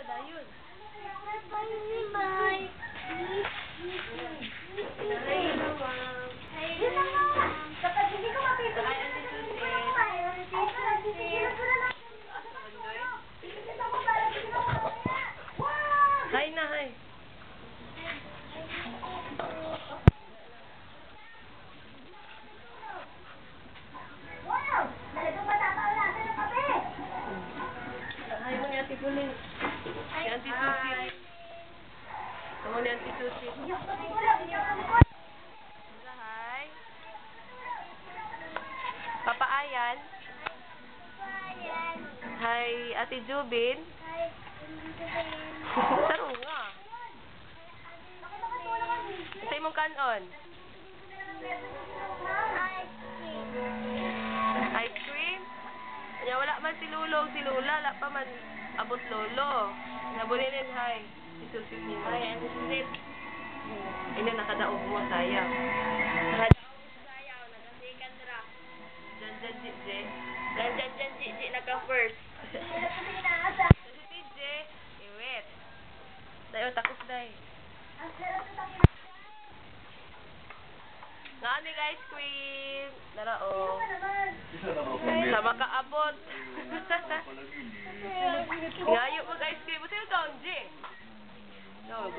padayon. Bye. Kapag hindi ko mapito, Hi, Ate Susie. Hi na, hi. Hi mo ni Ate Bulin. Si Auntie Susie. Ito ni Auntie Susie. Hi. Papa Ayan. Hi, Ate Jubin. Taro nga. Sa imong kanon. Ice cream? Kanya wala man si Lolo o si Lola. Wala pa man abot Lolo. Nabunilin, hi. Isusit niyo. Hi, Ate Susit. Ina, nakadaog mo, sayang. Jan, Gigi, naka-first. Si TJ, iwit. Dayo, takos day. Nani ka ice cream. Nara, oh. Sama ka abot. Ngayo mag-ice cream. Sino ka, Onji? No,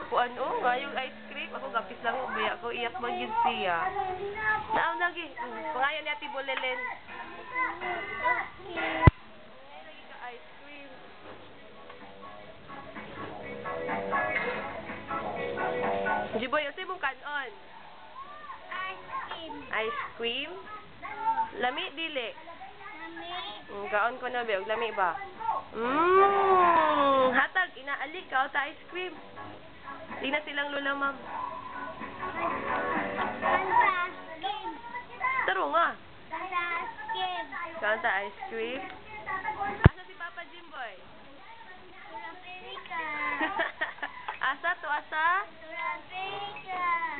kuan, oh, ngayong ice cream. Ako, gapis lang, baya ko, iyak mag-gid siya. Naaw, lagi. Pangayon ni Ate Bulilin. Lagi ka ice cream. Jiboy, ito mong kanon. Ice cream? Lami, dili. Kaon ko na, Beg. Lami ba? Hatag, inaalik ka ta ice cream. Di na silang Lola, ma'am. Taro nga. Kaon ta ice cream. Asa si Papa Jimboy? Asa to, asa?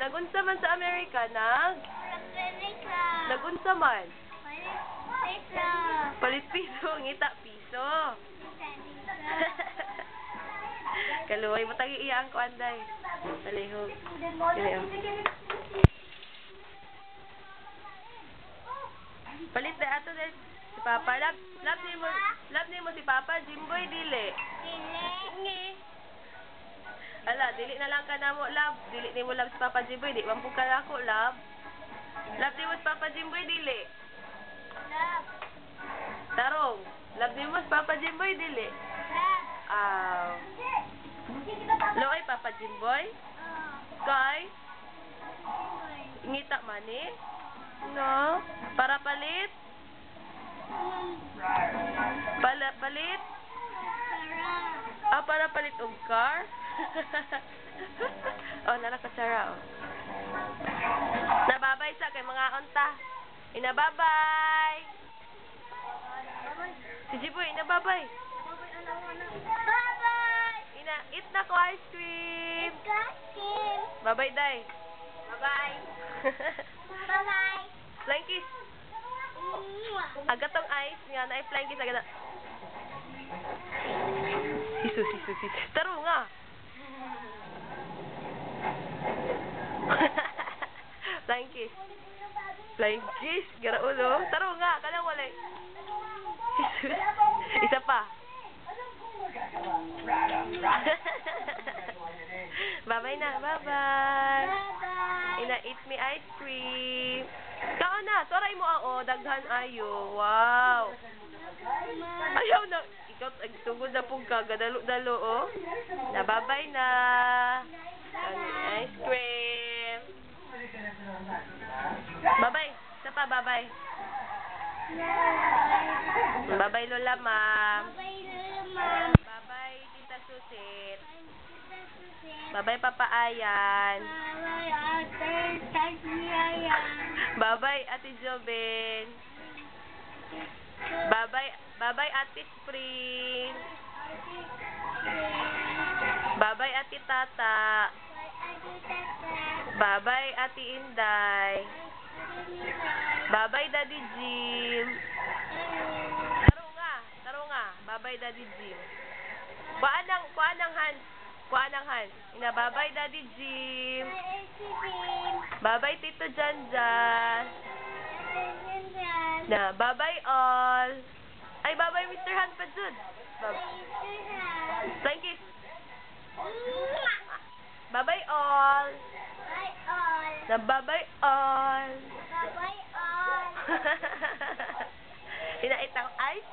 Nagunsa man sa Amerika, nagunsa man? Palit piso, ngita piso. Kaluway mo tagi iya ang kuanday. Talihog. Palit na ato dahil si Papa. Lab ni mo si Papa, Jimboy, dili. Ala, dili na lang ka na mo, lab. Dili ni mo lab si Papa Jimboy, di. Wampug ka na ako, lab. Lab ni mo si Papa Jimboy, dili. Tarong. Lab ni mo si Papa Jimboy, dili. Loay, Papa Jimboy? Kay? Ngita mani? No? Para palit? Palit? Para palit og car? Oh, nalakatsara, oh. Nababay sa kay mga unta. Inababay! Si Jiboy, inababay. Eat na ko ice cream. Bye-bye, day. Bye-bye. Flying kiss. Agatong ice nga na flying kiss agad. Sisus. Taro nga. Flying kiss. Gara ulo. Taro nga. Kanang walay. Sisus. Isa pa. Bye-bye na. Bye-bye. Ina-eat me ice cream. Kaon na. Toray mo ako. Daghan ayo. Wow. Ayaw na. Ikaw, tugod na pong ka. Gadalo-dalo, oh. Bye-bye na. Ice cream. Bye-bye. Isa pa, bye-bye. Bye-bye, Lola, ma'am. Bye-bye, Tita Susit. Bye-bye, Papa Ayan. Bye-bye, Ate Jobin. Bye-bye, Ate Spring. Bye-bye, Ate Tata. Bye-bye, Ate Inday. Bye-bye, Daddy Jim. Taro nga. Bye-bye, Daddy Jim. Kuha ng hands. Kuha ng hands. Ina, bye-bye, Daddy Jim. Bye-bye, Tito Janjan. Na, bye-bye all. Ay, bye-bye, Mr. Han pa dun. Thank you. Bye-bye all. Na, bye-bye all. Ina, itang ice